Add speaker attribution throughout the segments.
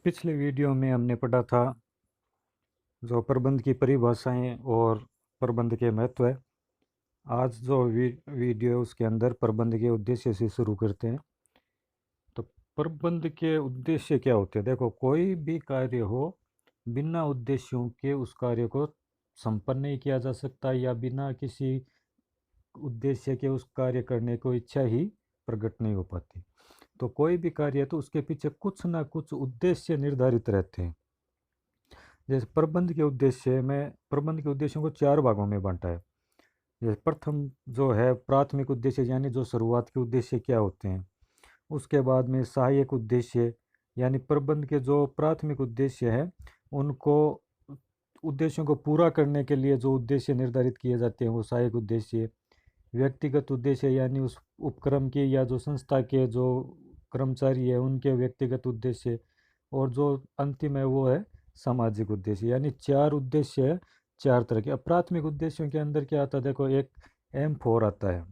Speaker 1: पिछले वीडियो में हमने पढ़ा था जो प्रबंध की परिभाषाएं और प्रबंध के महत्व है। आज जो वीडियो है उसके अंदर प्रबंध के उद्देश्य से शुरू करते हैं। तो प्रबंध के उद्देश्य क्या होते हैं? देखो, कोई भी कार्य हो, बिना उद्देश्यों के उस कार्य को संपन्न नहीं किया जा सकता, या बिना किसी उद्देश्य के उस कार्य करने को इच्छा ही प्रकट नहीं हो पाती। तो कोई भी कार्य है तो उसके पीछे कुछ ना कुछ उद्देश्य निर्धारित रहते हैं। जैसे प्रबंध के उद्देश्यों को चार भागों में बांटा है। जैसे प्रथम जो है प्राथमिक उद्देश्य, यानी जो शुरुआत के उद्देश्य क्या होते हैं। उसके बाद में सहायक उद्देश्य, यानी प्रबंध के जो प्राथमिक उद्देश्य है उनको उद्देश्यों को पूरा करने के लिए जो उद्देश्य निर्धारित किए जाते हैं वो सहायक उद्देश्य। व्यक्तिगत उद्देश्य, यानी उस उपक्रम के या जो संस्था के जो कर्मचारी है उनके व्यक्तिगत उद्देश्य। और जो अंतिम है वो है सामाजिक उद्देश्य। यानी चार उद्देश्य है, चार तरह के। अब प्राथमिक उद्देश्यों के अंदर क्या आता है? देखो, एक M4 आता है।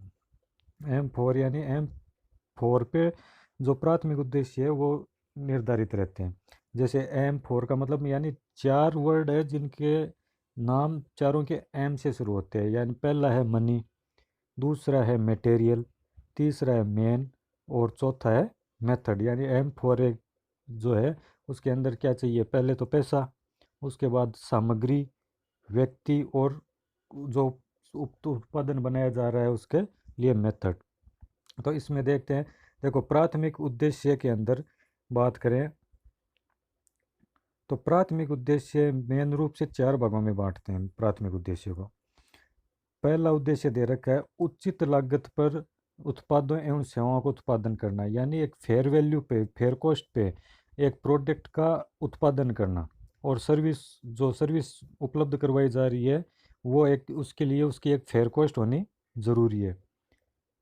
Speaker 1: M4 यानी M4 पे जो प्राथमिक उद्देश्य है वो निर्धारित रहते हैं। जैसे M4 का मतलब यानी चार वर्ड है जिनके नाम चारों के M से शुरू होते हैं। यानी पहला है मनी, दूसरा है मटेरियल, तीसरा है मैन, और चौथा है मेथड। यानी M4 एक जो है उसके अंदर क्या चाहिए? पहले तो पैसा, उसके बाद सामग्री, व्यक्ति, और जो उत्पादन बनाया जा रहा है उसके लिए मेथड। तो इसमें देखते हैं। देखो, प्राथमिक उद्देश्य के अंदर बात करें तो प्राथमिक उद्देश्य मेन रूप से चार भागों में बांटते हैं प्राथमिक उद्देश्य को। पहला उद्देश्य दे रखा है उचित लागत पर उत्पादों एवं सेवाओं को उत्पादन करना। यानी एक फेयर वैल्यू पे, फेयर कॉस्ट पे एक प्रोडक्ट का उत्पादन करना, और सर्विस उपलब्ध करवाई जा रही है वो एक उसके लिए उसकी एक फेयर कॉस्ट होनी ज़रूरी है।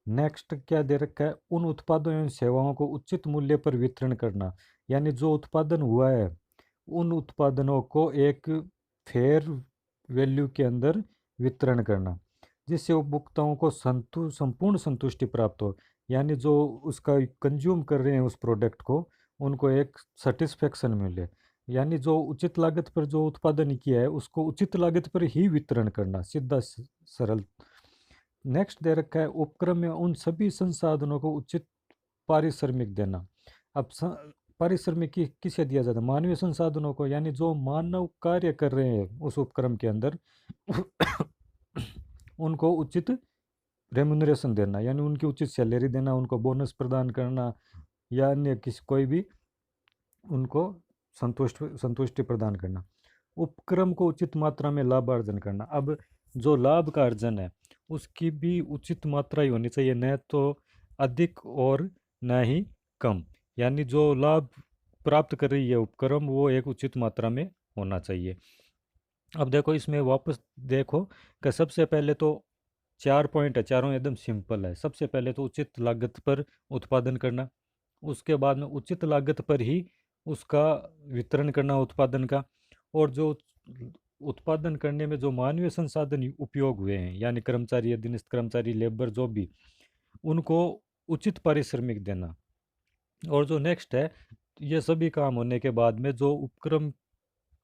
Speaker 1: नेक्स्ट क्या दे रखा है? उन उत्पादों एवं सेवाओं को उचित मूल्य पर वितरण करना। यानी जो उत्पादन हुआ है उन उत्पादनों को एक फेयर वैल्यू के अंदर वितरण करना, जिससे उपभोक्ताओं को संपूर्ण संतुष्टि प्राप्त हो। यानी जो उसका कंज्यूम कर रहे हैं उस प्रोडक्ट को, उनको एक सेटिस्फेक्शन मिले। यानी जो उचित लागत पर जो उत्पादन किया है उसको उचित लागत पर ही वितरण करना, सीधा सरल। नेक्स्ट दे रखा है उपक्रम में उन सभी संसाधनों को उचित पारिश्रमिक देना। अब पारिश्रमिक किसे दिया जाता है? मानवीय संसाधनों को, यानी जो मानव कार्य कर रहे हैं उस उपक्रम के अंदर उनको उचित रेमुनरेशन देना, यानी उनकी उचित सैलरी देना, उनको बोनस प्रदान करना, या अन्य किसी कोई भी उनको संतुष्टि प्रदान करना। उपक्रम को उचित मात्रा में लाभार्जन करना। अब जो लाभ का अर्जन है उसकी भी उचित मात्रा ही होनी चाहिए, न तो अधिक और न ही कम। यानी जो लाभ प्राप्त कर रही है उपक्रम वो एक उचित मात्रा में होना चाहिए। अब देखो, इसमें वापस देखो कि सबसे पहले तो चार पॉइंट है, चारों एकदम सिंपल है। सबसे पहले तो उचित लागत पर उत्पादन करना, उसके बाद में उचित लागत पर ही उसका वितरण करना उत्पादन का, और जो उत्पादन करने में जो मानवीय संसाधन उपयोग हुए हैं, यानी कर्मचारी, अधीनस्थ कर्मचारी, लेबर, जो भी, उनको उचित पारिश्रमिक देना। और जो नेक्स्ट है, ये सभी काम होने के बाद में जो उपक्रम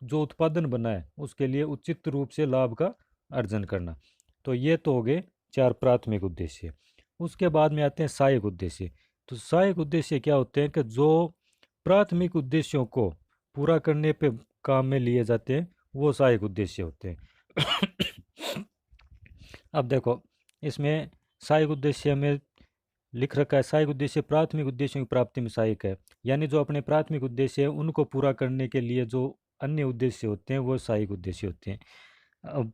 Speaker 1: जो उत्पादन बना है उसके लिए उचित रूप से लाभ का अर्जन करना। तो ये तो हो गए चार प्राथमिक उद्देश्य। उसके बाद में आते हैं सहायक उद्देश्य। तो सहायक उद्देश्य क्या होते हैं? कि जो प्राथमिक उद्देश्यों को पूरा करने पे काम में लिए जाते हैं वो सहायक उद्देश्य होते हैं। अब देखो, इसमें सहायक उद्देश्य में लिख रखा है सहायक उद्देश्य प्राथमिक उद्देश्यों की प्राप्ति में सहायक है। यानी जो अपने प्राथमिक उद्देश्य है उनको पूरा करने के लिए जो अन्य उद्देश्य होते हैं वो सहायक उद्देश्य होते हैं। अब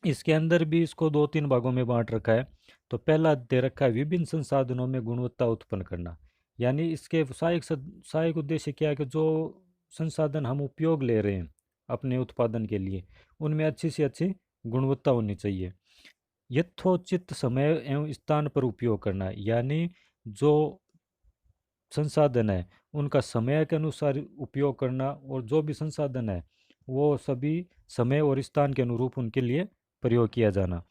Speaker 1: इसके अंदर भी इसको दो तीन भागों में बांट रखा है। तो पहला दे रखा है विभिन्न संसाधनों में गुणवत्ता उत्पन्न करना। यानी इसके सहायक उद्देश्य क्या है? कि जो संसाधन हम उपयोग ले रहे हैं अपने उत्पादन के लिए उनमें अच्छी से अच्छी गुणवत्ता होनी चाहिए। यथोचित समय एवं स्थान पर उपयोग करना। यानी जो संसाधन है उनका समय के अनुसार उपयोग करना, और जो भी संसाधन है वो सभी समय और स्थान के अनुरूप उनके लिए प्रयोग किया जाना।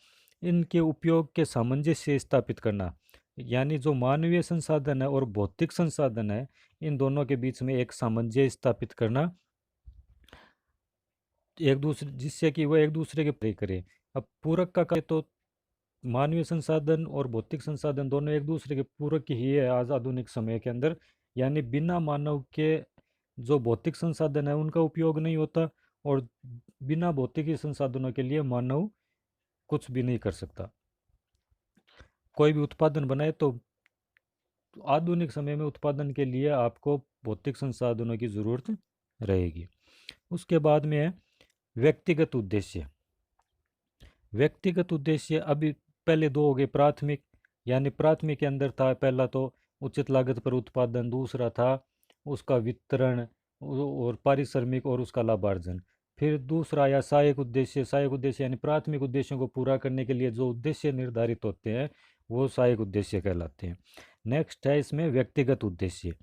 Speaker 1: इनके उपयोग के सामंजस्य स्थापित करना। यानी जो मानवीय संसाधन है और भौतिक संसाधन है, इन दोनों के बीच में एक सामंजस्य स्थापित करना, एक दूसरे, जिससे कि वह एक दूसरे के प्रे करें। अब पूरक का कार्य तो मानवीय संसाधन और भौतिक संसाधन दोनों एक दूसरे के पूरक ही है आज आधुनिक समय के अंदर। यानी बिना मानव के जो भौतिक संसाधन है उनका उपयोग नहीं होता, और बिना भौतिक संसाधनों के लिए मानव कुछ भी नहीं कर सकता। कोई भी उत्पादन बनाए तो आधुनिक समय में उत्पादन के लिए आपको भौतिक संसाधनों की जरूरत रहेगी। उसके बाद में है व्यक्तिगत उद्देश्य। व्यक्तिगत उद्देश्य अभी पहले दो हो गए, प्राथमिक, यानी प्राथमिक के अंदर था पहला तो उचित लागत पर उत्पादन, दूसरा था उसका वितरण और पारिश्रमिक और उसका लाभार्जन। फिर दूसरा आया सहायक उद्देश्य। सहायक उद्देश्य यानी प्राथमिक उद्देश्यों को पूरा करने के लिए जो उद्देश्य निर्धारित होते हैं वो सहायक उद्देश्य कहलाते हैं। नेक्स्ट है इसमें व्यक्तिगत उद्देश्य।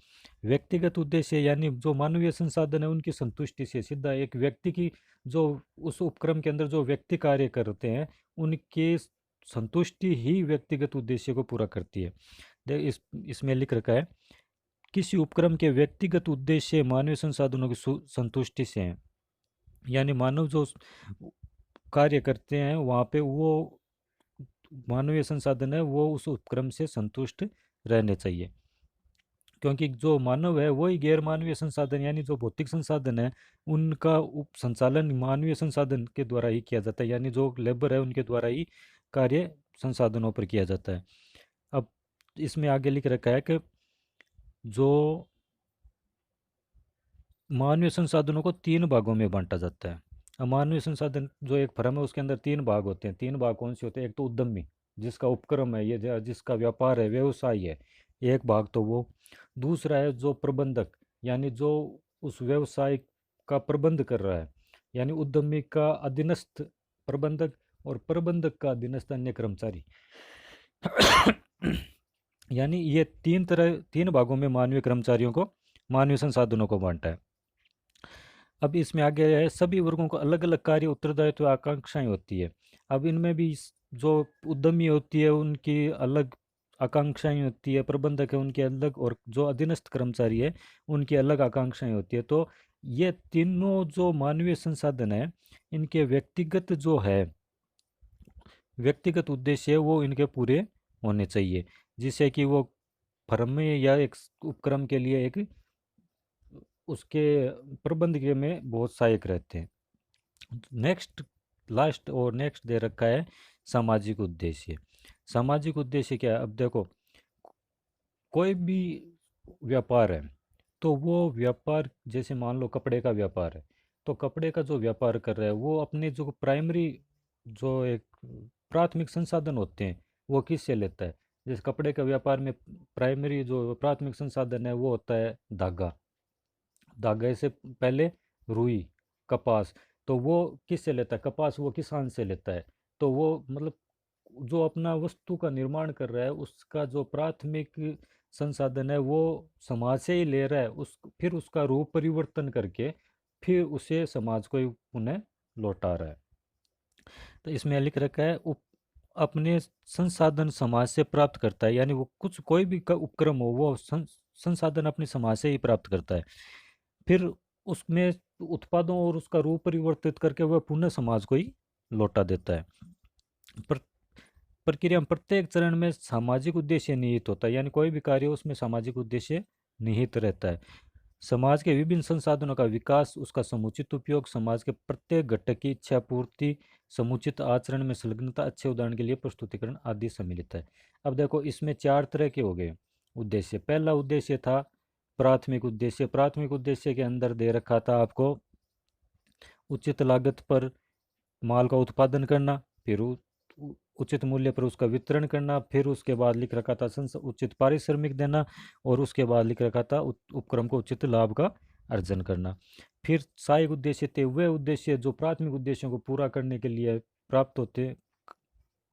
Speaker 1: व्यक्तिगत उद्देश्य यानी जो मानवीय संसाधन है उनकी संतुष्टि से सीधा एक व्यक्ति की, जो उस उपक्रम के अंदर जो व्यक्ति कार्य करते हैं उनके संतुष्टि ही व्यक्तिगत उद्देश्य को पूरा करती है। इसमें लिख रखा है किसी उपक्रम के व्यक्तिगत उद्देश्य मानवीय संसाधनों की संतुष्टि से हैं। यानी मानव जो कार्य करते हैं वहाँ पे वो मानवीय संसाधन है वो उस उपक्रम से संतुष्ट रहने चाहिए, क्योंकि जो मानव है वही गैर मानवीय संसाधन यानी जो भौतिक संसाधन है उनका उप संचालन मानवीय संसाधन के द्वारा ही किया जाता है, यानी जो लेबर है उनके द्वारा ही कार्य संसाधनों पर किया जाता है। अब इसमें आगे लिख रखा है कि जो मानवीय संसाधनों को तीन भागों में बांटा जाता है। अब मानवीय संसाधन जो एक फर्म है उसके अंदर तीन भाग होते हैं। तीन भाग कौन से होते हैं? एक तो उद्यमी, जिसका उपक्रम है, ये जिसका व्यापार है, व्यवसाय है, एक भाग तो वो। दूसरा है जो प्रबंधक, यानी जो उस व्यवसाय का प्रबंध कर रहा है, यानी उद्यमी का अधीनस्थ प्रबंधक और प्रबंधक का अधीनस्थ अन्य कर्मचारी। यानी ये तीन भागों में मानवीय कर्मचारियों को, मानवीय संसाधनों को बांटा है। अब इसमें आगे है सभी वर्गों को अलग अलग कार्य, उत्तरदायित्व, आकांक्षाएं होती है। अब इनमें भी जो उद्यमी होती है उनकी अलग आकांक्षाएं होती है, प्रबंधक है उनके अलग, और जो अधीनस्थ कर्मचारी है उनकी अलग आकांक्षाएं होती है। तो ये तीनों जो मानवीय संसाधन है इनके व्यक्तिगत जो है, व्यक्तिगत उद्देश्य है वो इनके पूरे होने चाहिए, जिससे कि वो फर्म में या एक उपक्रम के लिए एक उसके प्रबंध के में बहुत सहायक रहते हैं। नेक्स्ट, लास्ट और नेक्स्ट दे रखा है सामाजिक उद्देश्य। सामाजिक उद्देश्य क्या है? अब देखो, कोई भी व्यापार है तो वो व्यापार, जैसे मान लो कपड़े का व्यापार है, तो कपड़े का जो व्यापार कर रहा है वो अपने जो प्राइमरी, जो एक प्राथमिक संसाधन होते हैं वो किससे लेता है? जैसे कपड़े का व्यापार में प्राइमरी जो प्राथमिक संसाधन है वो होता है धागा। धागे से पहले रुई, कपास, तो वो किससे लेता है? कपास वो किसान से लेता है। तो वो मतलब जो अपना वस्तु का निर्माण कर रहा है उसका जो प्राथमिक संसाधन है वो समाज से ही ले रहा है, उस फिर उसका रूप परिवर्तन करके फिर उसे समाज को ही पुनः लौटा रहा है। तो इसमें लिख रखा है अपने संसाधन समाज से प्राप्त करता है, यानी वो कुछ कोई भी उपक्रम हो वो संसाधन अपने समाज से ही प्राप्त करता है, फिर उसमें उत्पादों और उसका रूप परिवर्तित करके वह पुनः समाज को ही लौटा देता है। पर प्रक्रिया में प्रत्येक चरण में सामाजिक उद्देश्य निहित होता है, यानी कोई भी कार्य उसमें सामाजिक उद्देश्य निहित रहता है। समाज के विभिन्न संसाधनों का विकास, उसका समुचित उपयोग, समाज के प्रत्येक घटक की इच्छा पूर्ति, समुचित आचरण में संलग्नता, अच्छे उदाहरण के लिए प्रस्तुतिकरण आदि सम्मिलित है। अब देखो इसमें चार तरह के हो गए उद्देश्य। पहला उद्देश्य था प्राथमिक उद्देश्य। प्राथमिक उद्देश्य के अंदर दे रखा था आपको उचित लागत पर माल का उत्पादन करना, फिर उचित मूल्य पर उसका वितरण करना, फिर उसके बाद लिख रखा था उचित पारिश्रमिक देना, और उसके बाद लिख रखा था उपक्रम को उचित लाभ का अर्जन करना। फिर सहायक उद्देश्य थे वे उद्देश्य जो प्राथमिक उद्देश्यों को पूरा करने के लिए प्राप्त होते,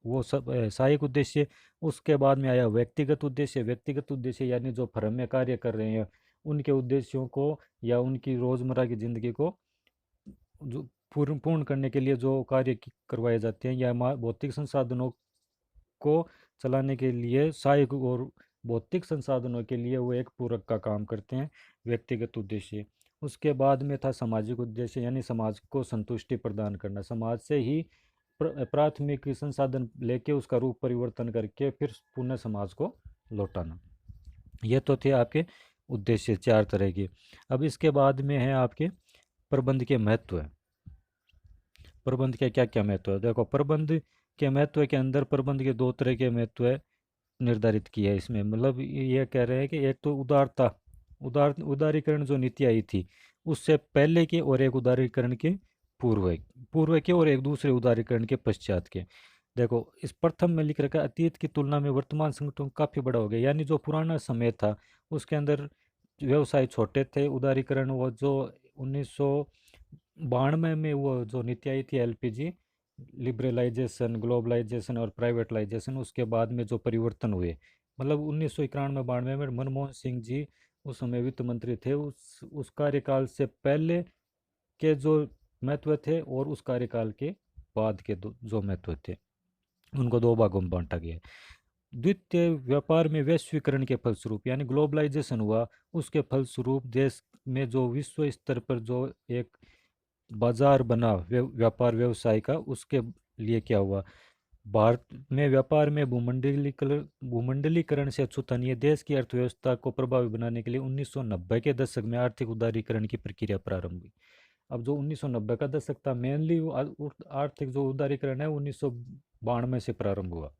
Speaker 1: वो सब सहायक उद्देश्य। उसके बाद में आया व्यक्तिगत उद्देश्य। व्यक्तिगत उद्देश्य यानी जो फर्म में कार्य कर रहे हैं उनके उद्देश्यों को या उनकी रोजमर्रा की जिंदगी को जो पूर्ण करने के लिए जो कार्य करवाए जाते हैं, या भौतिक संसाधनों को चलाने के लिए सहायक और भौतिक संसाधनों के लिए वो एक पूरक का काम करते हैं। व्यक्तिगत उद्देश्य, उसके बाद में था सामाजिक उद्देश्य, यानी समाज को संतुष्टि प्रदान करना, समाज से ही प्राथमिक संसाधन लेके उसका रूप परिवर्तन करके फिर पुनः समाज को लौटाना। ये तो थे आपके उद्देश्य चार तरह के। अब इसके बाद में है आपके प्रबंध के महत्व है। प्रबंध के क्या क्या महत्व है, देखो प्रबंध के महत्व के अंदर प्रबंध के दो तरह के महत्व है निर्धारित किया है इसमें। मतलब ये कह रहे हैं कि एक तो उदारता, उदारीकरण जो नीति आई थी उससे पहले के, और एक उदारीकरण के पूर्व पूर्व के, और एक दूसरे उदारीकरण के पश्चात के। देखो इस प्रथम में लिख रखा है, अतीत की तुलना में वर्तमान संगठन काफ़ी बड़ा हो गया, यानी जो पुराना समय था उसके अंदर व्यवसाय छोटे थे। उदारीकरण वो जो 1992 में वो जो नीति आई थी एलपीजी, लिबरलाइजेशन, ग्लोबलाइजेशन और प्राइवेटलाइजेशन, उसके बाद में जो परिवर्तन हुए, मतलब 1991-92 में मनमोहन सिंह जी उस समय वित्त मंत्री थे, उस कार्यकाल से पहले के जो महत्व थे और उस कार्यकाल के बाद के जो महत्व थे, उनको दो भागों में बांटा गया है। द्वितीय, व्यापार में वैश्वीकरण के फलस्वरूप, यानी ग्लोबलाइजेशन हुआ, उसके फलस्वरूप देश में जो विश्व स्तर पर जो एक बाजार बना व्यापार व्यवसाय का, उसके लिए क्या हुआ, भारत में व्यापार में भूमंडलीकरण से अछूतनीय देश की अर्थव्यवस्था को प्रभावी बनाने के लिए 1990 के दशक में आर्थिक उदारीकरण की प्रक्रिया प्रारंभ हुई। अब जो 1990 का दशक था, मेनली आर्थिक जो उदारीकरण है 1992 से प्रारंभ हुआ।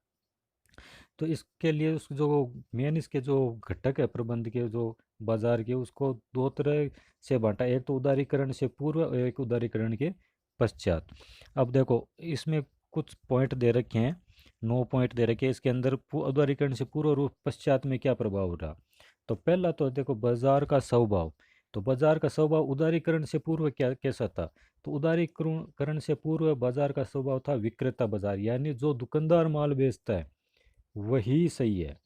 Speaker 1: तो इसके लिए उस जो मेन इसके जो घटक है प्रबंध के जो बाजार के, उसको दो तरह से बांटा, एक तो उदारीकरण से पूर्व और एक उदारीकरण के पश्चात। अब देखो इसमें कुछ पॉइंट दे रखे हैं, 9 पॉइंट दे रखे हैं इसके अंदर। उदारीकरण से पूर्व और पश्चात में क्या प्रभाव रहा। तो पहला तो देखो बाजार का स्वभाव। तो बाजार का स्वभाव उदारीकरण से पूर्व क्या कैसा था। तो उदारीकरण से पूर्व बाजार का स्वभाव था विक्रेता बाजार, यानी जो दुकानदार माल बेचता है वही सही है,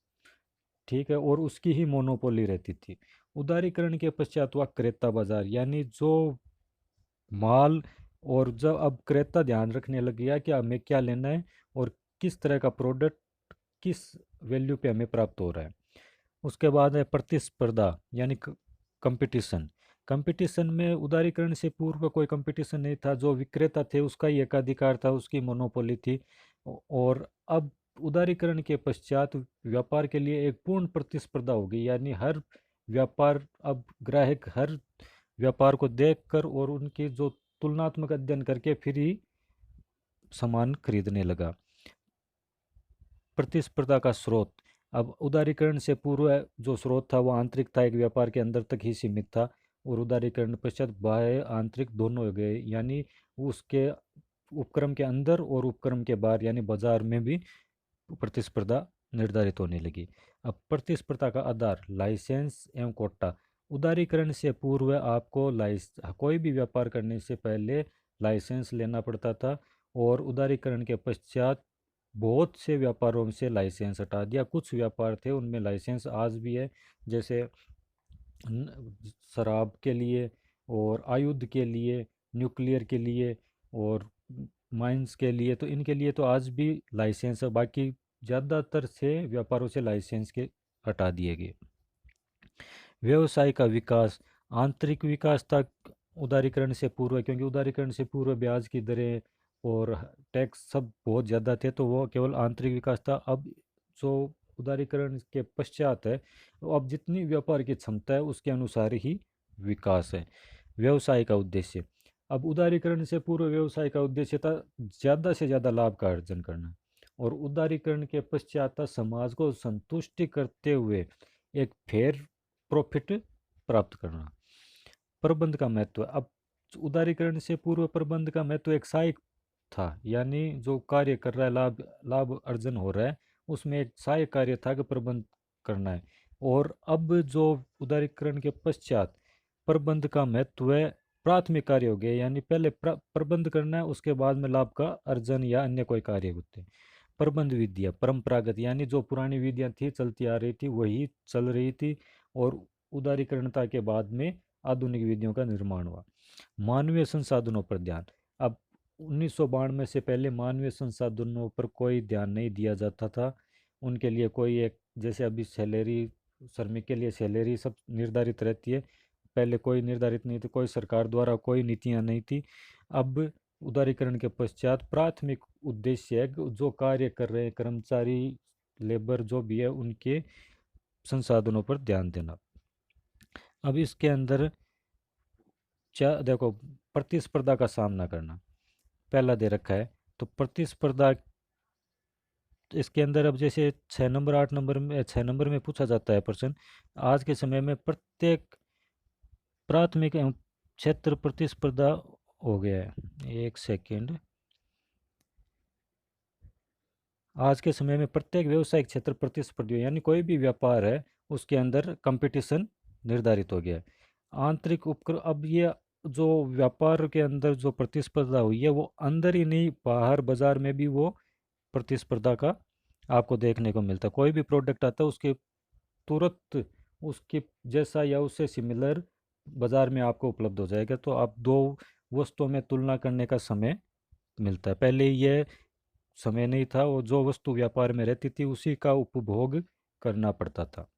Speaker 1: ठीक है, और उसकी ही मोनोपोली रहती थी। उदारीकरण के पश्चात हुआ क्रेता बाजार, यानी जो माल, और जब अब क्रेता ध्यान रखने लग गया कि हमें क्या लेना है और किस तरह का प्रोडक्ट किस वैल्यू पे हमें प्राप्त हो रहा है। उसके बाद है प्रतिस्पर्धा, यानी कंपटीशन। कंपटीशन में उदारीकरण से पूर्व कोई कंपटीशन नहीं था, जो विक्रेता थे उसका ही एकाधिकार था, उसकी मोनोपोली थी। और अब उदारीकरण के पश्चात व्यापार के लिए एक पूर्ण प्रतिस्पर्धा होगी, यानी हर व्यापार, अब ग्राहक हर व्यापार को देखकर और उनकी जो तुलनात्मक अध्ययन करके फिर ही सामान खरीदने लगा। प्रतिस्पर्धा का स्रोत, अब उदारीकरण से पूर्व जो स्रोत था वो आंतरिक था, एक व्यापार के अंदर तक ही सीमित था, और उदारीकरण पश्चात बाह्य आंतरिक दोनों हो गए, यानी उसके उपक्रम के अंदर और उपक्रम के बाहर, यानी बाजार में भी प्रतिस्पर्धा निर्धारित होने लगी। अब प्रतिस्पर्धा का आधार लाइसेंस एवं कोटा। उदारीकरण से पूर्व आपको कोई भी व्यापार करने से पहले लाइसेंस लेना पड़ता था, और उदारीकरण के पश्चात बहुत से व्यापारों से लाइसेंस हटा दिया। कुछ व्यापार थे उनमें लाइसेंस आज भी है, जैसे शराब के लिए और आयुध के लिए, न्यूक्लियर के लिए और माइंस के लिए, तो इनके लिए तो आज भी लाइसेंस है। बाकी ज़्यादातर से व्यापारों से लाइसेंस के हटा दिए गए। व्यवसाय का विकास, आंतरिक विकास था उदारीकरण से पूर्व, क्योंकि उदारीकरण से पूर्व ब्याज की दरें और टैक्स सब बहुत ज़्यादा थे, तो वो केवल आंतरिक विकास था। अब जो उदारीकरण के पश्चात है, तो अब जितनी व्यापार की क्षमता है उसके अनुसार ही विकास है। व्यवसाय का उद्देश्य, अब उदारीकरण से पूर्व व्यवसाय का उद्देश्य था ज़्यादा से ज़्यादा लाभ का अर्जन करना, और उदारीकरण के पश्चात था समाज को संतुष्टि करते हुए एक फेयर प्रॉफिट प्राप्त करना। प्रबंध का महत्व, अब उदारीकरण से पूर्व प्रबंध का महत्व एक सहायक था, यानी जो कार्य कर रहा है, लाभ लाभ अर्जन हो रहा है, उसमें एक सहायक कार्य था कि प्रबंध करना है। और अब जो उदारीकरण के पश्चात प्रबंध का महत्व है प्राथमिक कार्य हो गया, यानी पहले प्रबंध करना है, उसके बाद में लाभ का अर्जन या अन्य कोई कार्य होते हैं। प्रबंध विधियाँ परंपरागत, यानी जो पुरानी विधियाँ थी चलती आ रही थी वही चल रही थी, और उदारीकरणता के बाद में आधुनिक विधियों का निर्माण हुआ। मानवीय संसाधनों पर ध्यान, अब 1992 से पहले मानवीय संसाधनों पर कोई ध्यान नहीं दिया जाता था, उनके लिए कोई एक, जैसे अभी सैलरी, श्रमिक के लिए सैलरी सब निर्धारित रहती है, पहले कोई निर्धारित नहीं थी, कोई सरकार द्वारा कोई नीतियाँ नहीं थी। अब उदारीकरण के पश्चात प्राथमिक उद्देश्य है कि जो कार्य कर रहे हैं कर्मचारी, लेबर जो भी है, उनके संसाधनों पर ध्यान देना। अब इसके अंदर देखो, प्रतिस्पर्धा का सामना करना पहला दे रखा है। तो प्रतिस्पर्धा, इसके अंदर अब जैसे 6 नंबर 8 नंबर में, 6 नंबर में पूछा जाता है प्रश्न, आज के समय में प्रत्येक प्राथमिक एवं क्षेत्र प्रतिस्पर्धा हो गया है। एक सेकेंड। आज के समय में प्रत्येक व्यवसायिक क्षेत्र प्रतिस्पर्धी, यानी कोई भी व्यापार है उसके अंदर कंपटीशन निर्धारित हो गया है। आंतरिक उपक्रम, अब ये जो व्यापार के अंदर जो प्रतिस्पर्धा हुई है वो अंदर ही नहीं, बाहर बाजार में भी वो प्रतिस्पर्धा का आपको देखने को मिलता है। कोई भी प्रोडक्ट आता है उसके तुरंत उसके जैसा या उससे सिमिलर बाजार में आपको उपलब्ध हो जाएगा। तो आप दो वस्तुओं में तुलना करने का समय मिलता है। पहले ये समय नहीं था, वो जो वस्तु व्यापार में रहती थी उसी का उपभोग करना पड़ता था।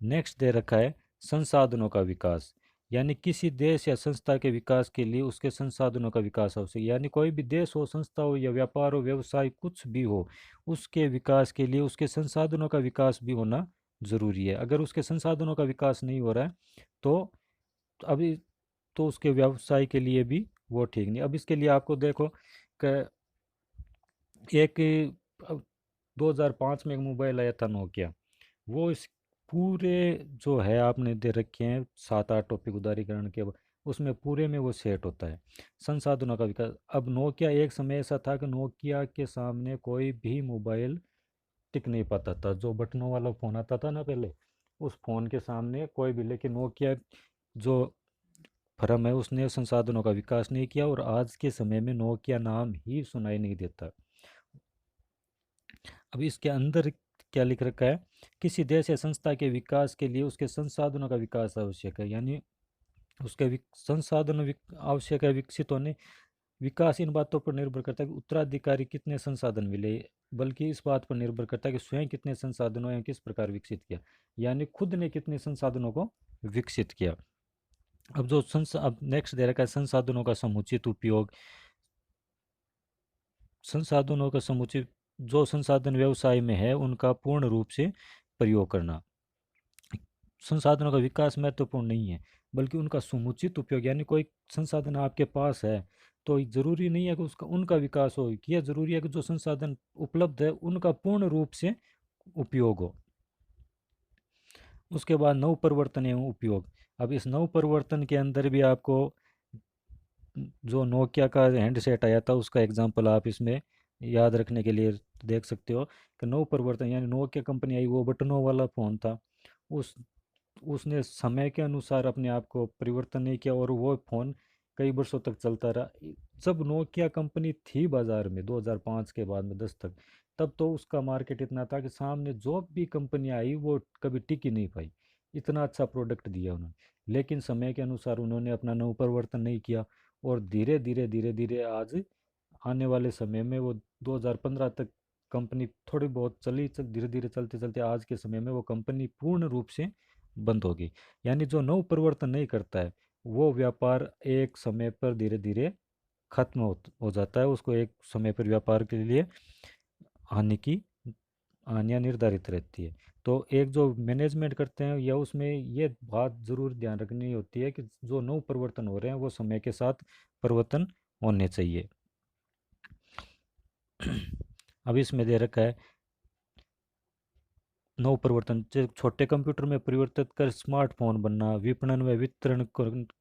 Speaker 1: नेक्स्ट दे रखा है संसाधनों का विकास, यानी किसी देश या संस्था के विकास के लिए उसके संसाधनों का विकास आवश्यक है। यानी कोई भी देश हो, संस्था हो या व्यापार हो, व्यवसाय कुछ भी हो, उसके विकास के लिए उसके संसाधनों का विकास भी होना जरूरी है। अगर उसके संसाधनों का विकास नहीं हो रहा है तो अभी, तो उसके व्यवसाय के लिए भी वो ठीक नहीं। अब इसके लिए आपको देखो कि एक 2005 में एक मोबाइल आया था नोकिया, वो इस पूरे जो है आपने दे रखे हैं 7 8 टॉपिक उदारीकरण के, उसमें पूरे में वो सेट होता है संसाधनों का विकास। अब नोकिया, एक समय ऐसा था कि नोकिया के सामने कोई भी मोबाइल टिक नहीं पाता था। जो बटनों वाला फ़ोन आता था ना पहले, उस फ़ोन के सामने कोई भी, लेकिन नोकिया जो फर्म है उसने संसाधनों का विकास नहीं किया, और आज के समय में नोकिया नाम ही सुनाई नहीं देता। अब इसके अंदर क्या लिख रखा है, किसी देश या संस्था के विकास के लिए उसके संसाधनों का विकास आवश्यक है। यानी उसके संसाधन आवश्यक है विकसित होने। विकास इन बातों पर निर्भर करता है कि उत्तराधिकारी कितने संसाधन मिले, बल्कि इस बात पर निर्भर करता है कि स्वयं कितने संसाधनों या किस प्रकार विकसित किया, यानी खुद ने कितने संसाधनों को विकसित किया। अब नेक्स्ट दे रखा है संसाधनों का समुचित उपयोग। संसाधनों का समुचित, जो संसाधन व्यवसाय में है उनका पूर्ण रूप से प्रयोग करना। संसाधनों का विकास महत्वपूर्ण नहीं है, बल्कि उनका समुचित उपयोग, यानी कोई संसाधन आपके पास है तो जरूरी नहीं है कि उसका उनका विकास हो, यह जरूरी है कि जो संसाधन उपलब्ध है उनका पूर्ण रूप से उपयोग हो। उसके बाद नव परिवर्तन एवं उपयोग। अब इस नव परिवर्तन के अंदर भी आपको जो नोकिया का हैंडसेट आया था उसका एग्जांपल आप इसमें याद रखने के लिए देख सकते हो कि नव परिवर्तन, यानी नोकिया कंपनी आई, वो बटनों वाला फ़ोन था। उस उसने समय के अनुसार अपने आप को परिवर्तन नहीं किया, और वो फ़ोन कई वर्षों तक चलता रहा। जब नोकिया कंपनी थी बाज़ार में 2005 के बाद में 10 तक, तब तो उसका मार्केट इतना था कि सामने जो भी कंपनी आई वो कभी टिक ही नहीं पाई, इतना अच्छा प्रोडक्ट दिया उन्होंने। लेकिन समय के अनुसार उन्होंने अपना नव परिवर्तन नहीं किया, और धीरे धीरे धीरे धीरे आज आने वाले समय में वो 2015 तक कंपनी थोड़ी बहुत चली, धीरे धीरे चलते चलते आज के समय में वो कंपनी पूर्ण रूप से बंद होगी। यानी जो नव परिवर्तन नहीं करता है वो व्यापार एक समय पर धीरे धीरे खत्म हो जाता है, उसको एक समय पर व्यापार के लिए हानि की हानियाँ निर्धारित रहती है। तो एक जो मैनेजमेंट करते हैं या उसमें ये बात ज़रूर ध्यान रखनी होती है कि जो नव परिवर्तन हो रहे हैं वो समय के साथ परिवर्तन होने चाहिए। अब इसमें दे रखा है नव परिवर्तन, छोटे कंप्यूटर में परिवर्तित कर स्मार्टफोन बनना, विपणन में वितरण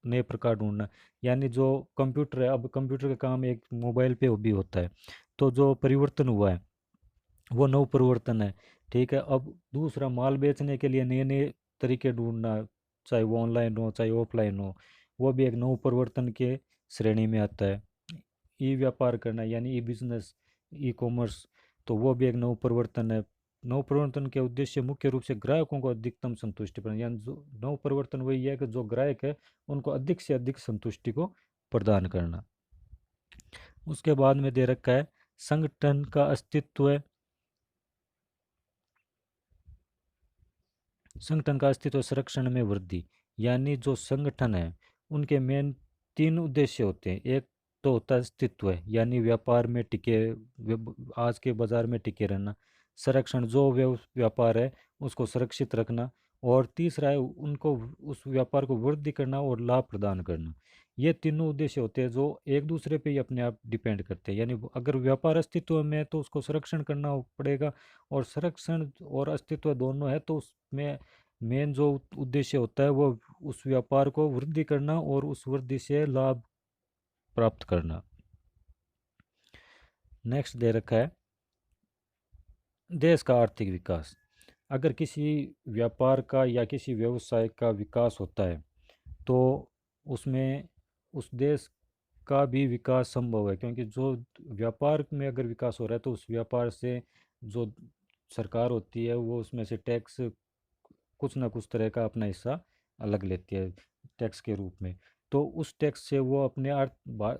Speaker 1: नए प्रकार ढूंढना। यानी जो कंप्यूटर है, अब कंप्यूटर का काम एक मोबाइल पे भी होता है, तो जो परिवर्तन हुआ है वो नव परिवर्तन है। ठीक है, अब दूसरा माल बेचने के लिए नए नए तरीके ढूंढना, चाहे वो ऑनलाइन हो चाहे ऑफलाइन हो, वो भी एक नव परिवर्तन के श्रेणी में आता है। ई व्यापार करना यानी ई बिजनेस, ई कॉमर्स, तो वो भी एक नव परिवर्तन है। नव परिवर्तन के उद्देश्य मुख्य रूप से ग्राहकों को अधिकतम संतुष्टि प्रदान, यानी जो नव परिवर्तन वही है कि जो ग्राहक है उनको अधिक से अधिक संतुष्टि को प्रदान करना। उसके बाद में दे रखा है संगठन का अस्तित्व है। संगठन का अस्तित्व संरक्षण में वृद्धि, यानी जो संगठन है उनके मेन तीन उद्देश्य होते हैं। एक तो होता है अस्तित्व है, यानी व्यापार में टिके, आज के बाजार में टिके रहना। संरक्षण, जो व्यापार है उसको सुरक्षित रखना। और तीसरा है उनको, उस व्यापार को वृद्धि करना और लाभ प्रदान करना। ये तीनों उद्देश्य होते हैं जो एक दूसरे पे ही अपने आप डिपेंड करते हैं। यानी अगर व्यापार अस्तित्व में है तो उसको संरक्षण करना पड़ेगा, और संरक्षण और अस्तित्व दोनों है तो उसमें मेन जो उद्देश्य होता है वो उस व्यापार को वृद्धि करना और उस वृद्धि से लाभ प्राप्त करना। नेक्स्ट दे रखा है देश का आर्थिक विकास। अगर किसी व्यापार का या किसी व्यवसाय का विकास होता है तो उसमें उस देश का भी विकास संभव है, क्योंकि जो व्यापार में अगर विकास हो रहा है तो उस व्यापार से जो सरकार होती है वो उसमें से टैक्स कुछ ना कुछ तरह का अपना हिस्सा अलग लेती है टैक्स के रूप में। तो उस टैक्स से वो अपने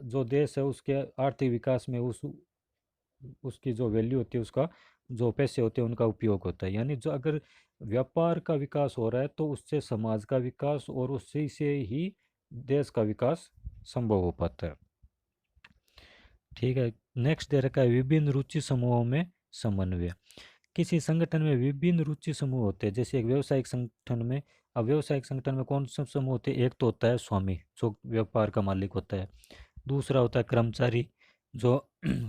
Speaker 1: जो देश है उसके आर्थिक विकास में उसकी जो वैल्यू होती है, उसका जो पैसे होते हैं उनका उपयोग होता है। यानी जो अगर व्यापार का विकास हो रहा है तो उससे समाज का विकास और उससे से ही देश का विकास संभव हो पाता है। ठीक है। नेक्स्ट दे रखा है विभिन्न रुचि समूहों में समन्वय। किसी संगठन में विभिन्न रुचि समूह होते हैं, जैसे एक व्यवसायिक संगठन में। अब व्यवसायिक संगठन में कौन से समूह होते हैं? एक तो होता है स्वामी, जो व्यापार का मालिक होता है। दूसरा होता है कर्मचारी, जो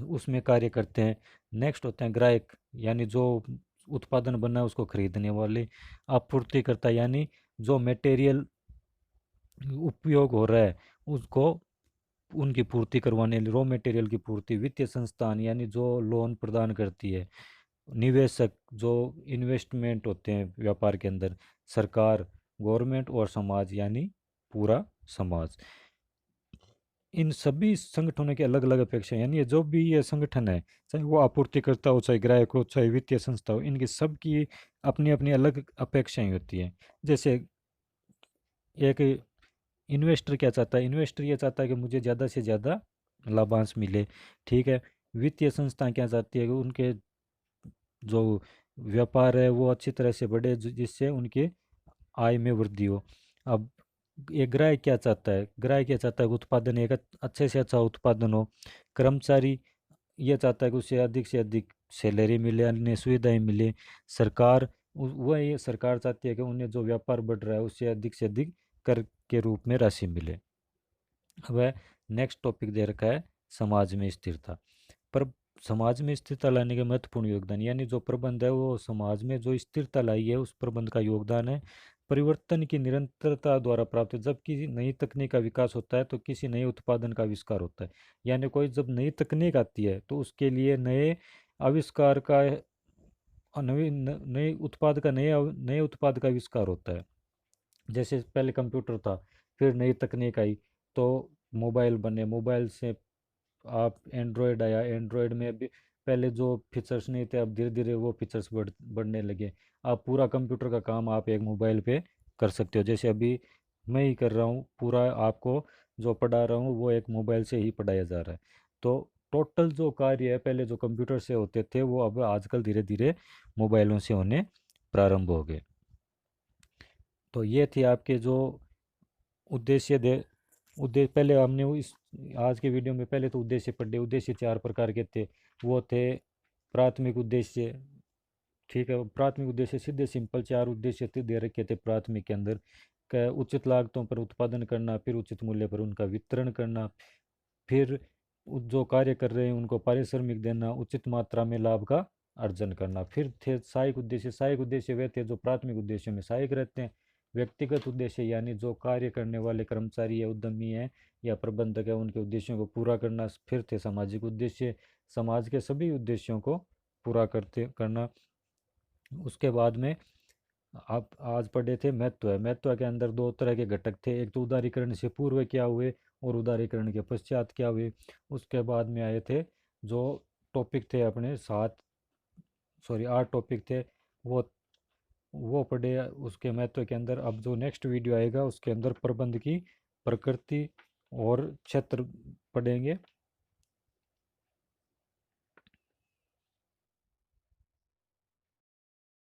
Speaker 1: उसमें कार्य करते हैं। नेक्स्ट होते हैं ग्राहक, यानी जो उत्पादन बना है उसको खरीदने वाले। आपूर्तिकर्ता, यानी जो मटेरियल उपयोग हो रहा है उसको उनकी पूर्ति करवाने, रॉ मटेरियल की पूर्ति। वित्तीय संस्थान, यानी जो लोन प्रदान करती है। निवेशक, जो इन्वेस्टमेंट होते हैं व्यापार के अंदर। सरकार, गवर्नमेंट। और समाज, यानी पूरा समाज। इन सभी संगठनों की अलग अलग अपेक्षाएं, यानी ये जो भी ये संगठन है, चाहे वो आपूर्तिकर्ता हो, चाहे ग्राहक हो, चाहे वित्तीय संस्था हो, इनकी सबकी अपनी अपनी अलग अपेक्षाएं होती हैं। जैसे एक इन्वेस्टर क्या चाहता है? इन्वेस्टर ये चाहता है कि मुझे ज़्यादा से ज़्यादा लाभांश मिले। ठीक है। वित्तीय संस्था क्या चाहती है कि उनके जो व्यापार है वो अच्छी तरह से बढ़े, जिससे उनके आय में वृद्धि हो। अब ये ग्राहक क्या चाहता है? ग्राहक क्या चाहता है कि उत्पादन एक अच्छे से अच्छा उत्पादन हो। कर्मचारी ये चाहता है कि उसे अधिक से अधिक सैलरी मिले, अन्य सुविधाएं मिले। सरकार, वह ये सरकार चाहती है कि उन्हें जो व्यापार बढ़ रहा है उससे अधिक से अधिक कर के रूप में राशि मिले। वह नेक्स्ट टॉपिक दे रखा है समाज में स्थिरता। पर समाज में स्थिरता लाने के महत्वपूर्ण योगदान, यानी जो प्रबंध है वो समाज में जो स्थिरता लाई है उस प्रबंध का योगदान है। परिवर्तन की निरंतरता द्वारा प्राप्त है। जब किसी नई तकनीक का विकास होता है तो किसी नए उत्पादन का आविष्कार होता है। यानी कोई जब नई तकनीक आती है तो उसके लिए नए आविष्कार का, नए उत्पाद का, नए उत्पाद का आविष्कार होता है। जैसे पहले कंप्यूटर था, फिर नई तकनीक आई तो मोबाइल बने। मोबाइल से आप एंड्रॉयड आया। एंड्रॉयड में भी पहले जो फीचर्स नहीं थे, अब धीरे धीरे वो फीचर्स बढ़ने लगे। आप पूरा कंप्यूटर का काम आप एक मोबाइल पे कर सकते हो। जैसे अभी मैं ही कर रहा हूँ, पूरा आपको जो पढ़ा रहा हूँ वो एक मोबाइल से ही पढ़ाया जा रहा है। तो टोटल जो कार्य है पहले जो कंप्यूटर से होते थे वो अब आजकल धीरे धीरे मोबाइलों से होने प्रारंभ हो गए। तो ये थी आपके जो उद्देश्य दे उद्देश्य, पहले हमने इस आज के वीडियो में पहले तो उद्देश्य पढ़े। उद्देश्य चार प्रकार के थे। वो थे प्राथमिक उद्देश्य। ठीक है। प्राथमिक उद्देश्य सीधे सिंपल चार उद्देश्य थे दे रखे थे प्राथमिक के अंदर। उचित लागतों पर उत्पादन करना, फिर उचित मूल्य पर उनका वितरण करना, फिर जो कार्य कर रहे हैं उनको पारिश्रमिक देना, उचित मात्रा में लाभ का अर्जन करना। फिर थे सहायक उद्देश्य। सहायक उद्देश्य वे थे जो प्राथमिक उद्देश्य में सहायक रहते हैं। व्यक्तिगत उद्देश्य, यानी जो कार्य करने वाले कर्मचारी या उद्यमी है या प्रबंधक है उनके उद्देश्यों को पूरा करना। फिर थे सामाजिक उद्देश्य, समाज के सभी उद्देश्यों को पूरा करना। उसके बाद में आप आज पढ़े थे महत्व है। महत्व के अंदर दो तरह के घटक थे, एक तो उदारीकरण से पूर्व क्या हुए और उदारीकरण के पश्चात क्या हुए। उसके बाद में आए थे जो टॉपिक थे अपने सात, सॉरी 8 टॉपिक थे, वो वो पढ़े उसके महत्व के अंदर। अब जो नेक्स्ट वीडियो आएगा उसके अंदर प्रबंध की प्रकृति और क्षेत्र पढ़ेंगे।